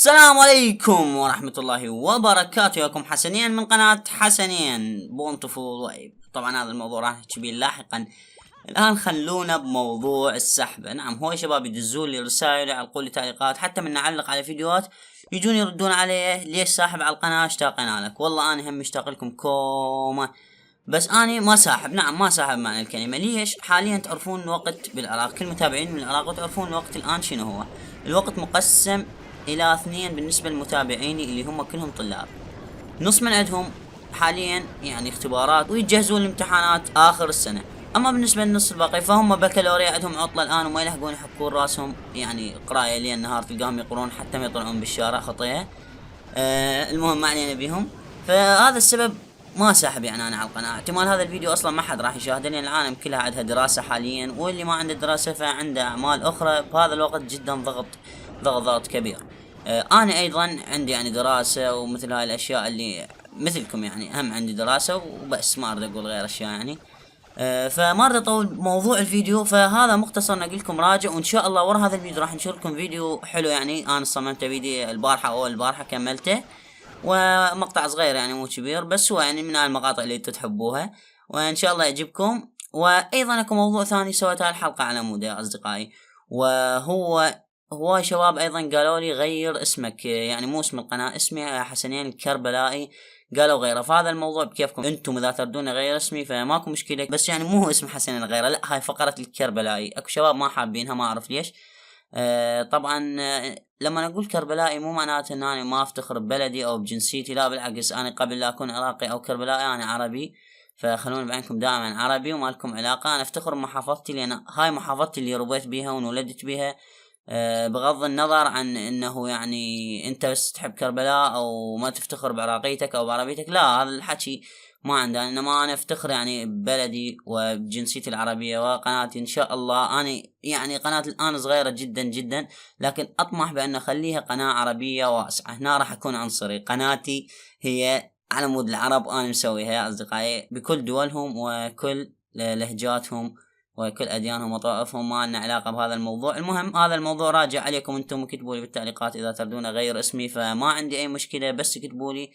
السلام عليكم ورحمة الله وبركاته. ياكم حسنين من قناة حسنين بونتفول وايب. طبعا هذا الموضوع راح نحكي به لاحقا. الآن خلونا بموضوع السحب. نعم، هو شباب يدزوا لي رسائل، يعلقوا لي تعليقات، حتى من نعلق على فيديوهات يجون يردون عليه ليش ساحب على القناة، اشتاقنا لك. والله أنا هم مشتاق لكم كومة، بس أنا ما ساحب. نعم ما ساحب معنى الكلمة. ليش؟ حاليا تعرفون الوقت بالعراق، كل متابعين من العراق وتعرفون الوقت الآن شنو هو. الوقت مقسم إلى اثنين بالنسبة لمتابعيني اللي هم كلهم طلاب. نص من عندهم حاليا يعني اختبارات ويجهزون لامتحانات آخر السنة. أما بالنسبة للنص الباقي فهم بكالوريا، عندهم عطلة الآن وما يلحقون يحكون راسهم يعني قراية لين النهار، تلقاهم يقرون حتى ما يطلعون بالشارع خطية. المهم ما علينا بيهم. فهذا السبب ما ساحب يعني انا على القناه. احتمال هذا الفيديو اصلا ما حد راح يشاهده لان العالم كلها عندها دراسه حاليا، واللي ما عنده دراسه فعنده اعمال اخرى. بهذا الوقت جدا ضغط كبير. انا ايضا عندي يعني دراسه ومثل هاي الاشياء اللي مثلكم، يعني هم عندي دراسه وبس، ما اريد اقول غير اشياء يعني. فما اريد اطول موضوع الفيديو، فهذا مختصر نقول لكم راجع. وان شاء الله ورا هذا الفيديو راح نشر لكم فيديو حلو. يعني انا صممت فيديو البارحه، اول البارحه كملته، ومقطع صغير يعني مو كبير، بس هو يعني من المقاطع اللي انتم تحبوها، وان شاء الله يعجبكم. وايضا اكو موضوع ثاني سويت الحلقه على مود يا اصدقائي، وهو هو شباب ايضا قالوا لي غير اسمك، يعني مو اسم القناه، اسمي حسنين الكربلائي. قالوا غيره. فهذا الموضوع بكيفكم انتم، اذا تردون غير اسمي فماكو مشكله، بس يعني مو هو اسم حسنين غيره، لا هاي فقره الكربلائي. اكو شباب ما حابينها، ما اعرف ليش. طبعا لما اقول كربلائي مو معناته ان انا ما افتخر ببلدي او بجنسيتي، لا بالعكس، انا قبل لا اكون عراقي او كربلائي انا عربي. فخلوني بعينكم دائما عربي وما لكم علاقه. انا افتخر بمحافظتي لان هاي محافظتي اللي ربيت بيها وانولدت بيها. بغض النظر عن انه يعني انت بس تحب كربلاء او ما تفتخر بعراقيتك او بعربيتك، لا هذا الحكي ما عندنا. انما انا افتخر يعني ببلدي وبجنسيتي العربيه. وقناتي ان شاء الله انا يعني قناه الان صغيره جدا جدا، لكن اطمح بان اخليها قناه عربيه واسعه. هنا راح اكون عنصري. قناتي هي على مود العرب، انا مسويها يا اصدقائي بكل دولهم وكل لهجاتهم وكل أديانهم وطوائفهم. ما لنا علاقة بهذا الموضوع. المهم هذا الموضوع راجع عليكم انتم، وكتبوا لي بالتعليقات إذا تردون غير اسمي، فما عندي أي مشكلة، بس كتبوا لي.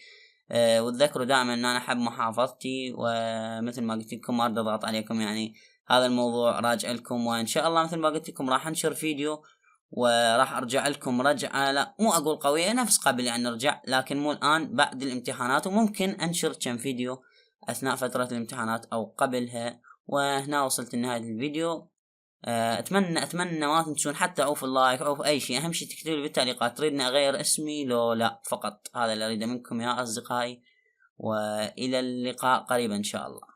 وتذكروا دائما أن أنا أحب محافظتي، ومثل ما قلت لكم ما أريد أضغط عليكم يعني. هذا الموضوع راجع لكم، وإن شاء الله مثل ما قلت لكم راح أنشر فيديو وراح أرجع لكم رجعة، لا مو أقول قوية، نفس قبل يعني نرجع، لكن مو الآن، بعد الامتحانات. وممكن أنشر كم فيديو أثناء فترة الامتحانات أو قبلها. وهنا وصلت لنهاية الفيديو. اتمنى ما تنسون حتى عوف اللايك، عوف اي شيء. اهم شيء تكتبوا لي بالتعليقات تريدني اغير اسمي لو لا، فقط هذا اللي اريده منكم يا اصدقائي. والى اللقاء قريبا ان شاء الله.